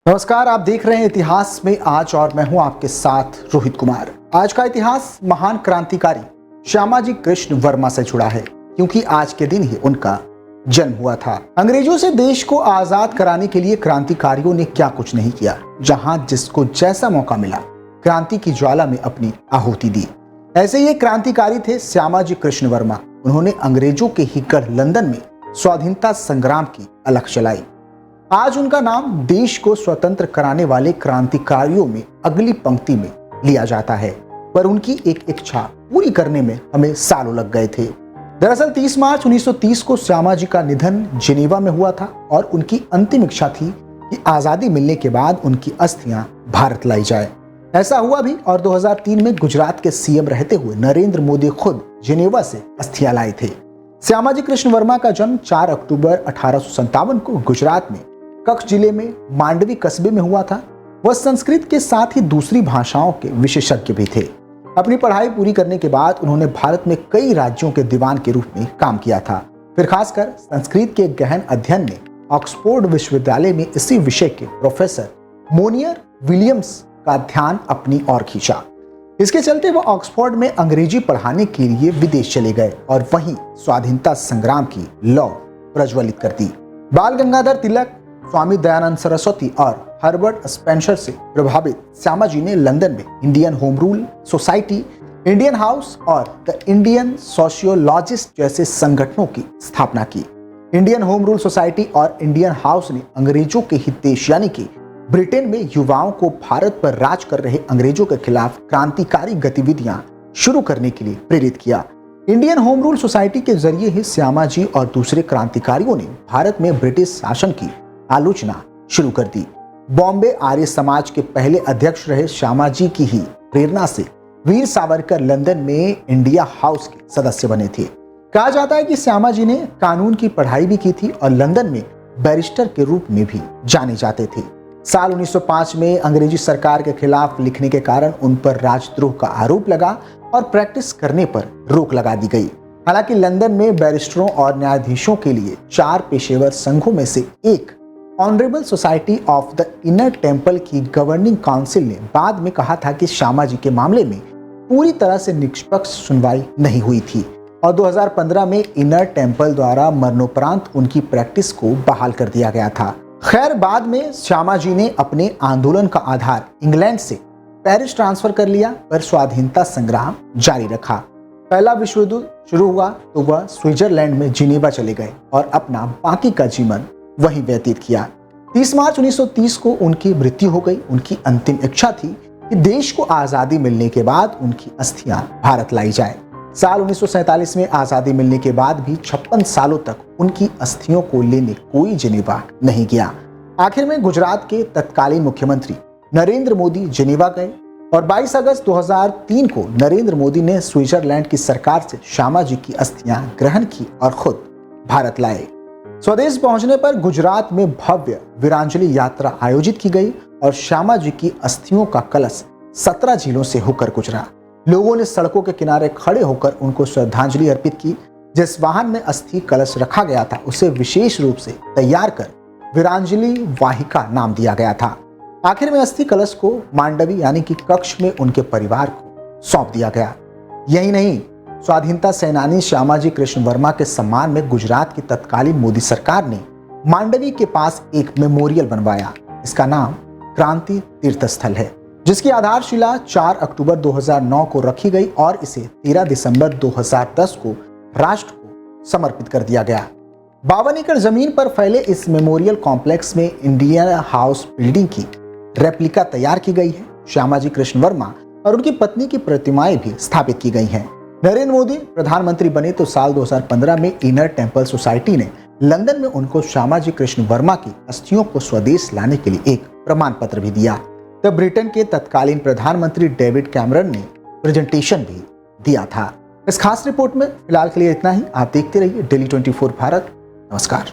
नमस्कार, आप देख रहे हैं इतिहास में आज और मैं हूं आपके साथ रोहित कुमार। आज का इतिहास महान क्रांतिकारी श्यामाजी कृष्ण वर्मा से जुड़ा है, क्योंकि आज के दिन ही उनका जन्म हुआ था। अंग्रेजों से देश को आजाद कराने के लिए क्रांतिकारियों ने क्या कुछ नहीं किया। जहां जिसको जैसा मौका मिला, क्रांति की ज्वाला में अपनी आहुति दी। ऐसे ही एक क्रांतिकारी थे श्यामाजी कृष्ण वर्मा। उन्होंने अंग्रेजों के ही गढ़ लंदन में स्वाधीनता संग्राम की अलख जलाई। आज उनका नाम देश को स्वतंत्र कराने वाले क्रांतिकारियों में अगली पंक्ति में लिया जाता है, पर उनकी एक इच्छा पूरी करने में हमें सालों लग गए थे। दरअसल 30 मार्च 1930 को श्यामाजी का निधन जिनेवा में हुआ था और उनकी अंतिम इच्छा थी कि आजादी मिलने के बाद उनकी अस्थियां भारत लाई जाए। ऐसा हुआ भी और 2003 में गुजरात के सीएम रहते हुए नरेंद्र मोदी खुद जिनेवा से अस्थियां लाए थे। श्यामाजी कृष्ण वर्मा का जन्म 4 अक्टूबर 1857 को गुजरात में कच्छ जिले में मांडवी कस्बे में हुआ था। वह संस्कृत के साथ ही दूसरी भाषाओं के विशेषज्ञ भी थे। अपनी पढ़ाई पूरी करने के बाद उन्होंने भारत में कई राज्यों के दीवान के रूप में काम किया था। फिर खासकर संस्कृत के गहन अध्ययन ने ऑक्सफोर्ड विश्वविद्यालय में इसी विषय के प्रोफेसर मोनियर विलियम्स का ध्यान अपनी ओर खींचा। इसके चलते वह ऑक्सफोर्ड में अंग्रेजी पढ़ाने के लिए विदेश चले गए और वहीं स्वाधीनता संग्राम की लौ प्रज्वलित कर दी। बाल गंगाधर तिलक, स्वामी दयानंद सरस्वती और हर्बर्ट स्पेंसर से प्रभावित श्यामाजी ने लंदन में Indian home rule society, Indian house और द इंडियन सोशियोलॉजिस्ट जैसे संगठनों की स्थापना की। इंडियन होम रूल सोसाइटी और इंडियन हाउस ने अंग्रेजों के ही देश यानी कि ब्रिटेन में युवाओं को भारत पर राज कर रहे अंग्रेजों के खिलाफ क्रांतिकारी गतिविधियां शुरू करने के लिए प्रेरित किया। इंडियन होम रूल सोसाइटी के जरिए ही श्यामाजी और दूसरे क्रांतिकारियों ने भारत में ब्रिटिश शासन की आलोचना शुरू कर दी। बॉम्बे आर्य समाज के पहले अध्यक्ष रहे श्यामाजी की ही प्रेरणा से वीर सावरकर लंदन में इंडिया हाउस के सदस्य बने थे। कहा जाता है कि श्यामाजी ने कानून की पढ़ाई भी की थी और लंदन में बैरिस्टर के रूप में भी जाने जाते थे। साल 1905 में अंग्रेजी सरकार के खिलाफ लिखने के कारण उन पर राजद्रोह का आरोप लगा और प्रैक्टिस करने पर रोक लगा दी गई। हालांकि लंदन में बैरिस्टरों और न्यायाधीशों के लिए 4 पेशेवर संघों में से एक honourable society of the inner temple की गवर्निंग काउंसिल ने बाद में कहा था कि श्यामाजी के मामले में पूरी तरह से निष्पक्ष सुनवाई नहीं हुई थी और 2015 में इनर टेम्पल द्वारा मरणोपरांत उनकी प्रैक्टिस को बहाल कर दिया गया था। खैर, बाद में श्यामाजी ने अपने आंदोलन का आधार इंग्लैंड से पेरिस ट्रांसफर कर लिया, पर स्वाधीनता संग्राम जारी रखा। पहला विश्व युद्ध शुरू हुआ तो वह स्विट्जरलैंड में जिनेवा चले गए और अपना बाकी का जीवन वहीं व्यतीत किया। 30 मार्च 1930 को उनकी मृत्यु हो गई। उनकी अंतिम इच्छा थी कि देश को आजादी मिलने के बाद उनकी अस्थियां भारत लाई जाए। साल 1947 में आजादी मिलने के बाद भी 56 सालों तक उनकी अस्थियों को लेने कोई जिनेवा नहीं गया। आखिर में गुजरात के तत्कालीन मुख्यमंत्री नरेंद्र मोदी जिनेवा गए और 22 अगस्त 2003 को नरेंद्र मोदी ने स्विट्जरलैंड की सरकार से श्यामाजी की अस्थियां ग्रहण की और खुद भारत लाए। स्वदेश पहुंचने पर गुजरात में भव्य वीरांजलि यात्रा आयोजित की गई और श्यामाजी की अस्थियों का कलश 17 झीलों से होकर गुजरा। लोगों ने सड़कों के किनारे खड़े होकर उनको श्रद्धांजलि अर्पित की। जिस वाहन में अस्थि कलश रखा गया था उसे विशेष रूप से तैयार कर वीरांजलि वाहिका नाम दिया गया था। आखिर में अस्थि कलश को मांडवी यानी कि कच्छ में उनके परिवार को सौंप दिया गया। यही नहीं, स्वाधीनता सेनानी श्यामाजी कृष्ण वर्मा के सम्मान में गुजरात की तत्कालीन मोदी सरकार ने मांडवी के पास एक मेमोरियल बनवाया। इसका नाम क्रांति तीर्थ स्थल है, जिसकी आधारशिला 4 अक्टूबर 2009 को रखी गई और इसे 13 दिसंबर 2010 को राष्ट्र को समर्पित कर दिया गया। 52 एकड़ जमीन पर फैले इस मेमोरियल कॉम्प्लेक्स में इंडियन हाउस बिल्डिंग की रेप्लिका तैयार की गई है। श्यामाजी कृष्ण वर्मा और उनकी पत्नी की प्रतिमाएं भी स्थापित की गई हैं। नरेंद्र मोदी प्रधानमंत्री बने तो साल 2015 में इनर टेम्पल सोसाइटी ने लंदन में उनको श्यामाजी कृष्ण वर्मा की अस्थियों को स्वदेश लाने के लिए एक प्रमाण पत्र भी दिया। तब ब्रिटेन के तत्कालीन प्रधानमंत्री डेविड कैमरन ने प्रेजेंटेशन भी दिया था। इस खास रिपोर्ट में फिलहाल के लिए इतना ही। आप देखते रहिए डेली 24 भारत। नमस्कार।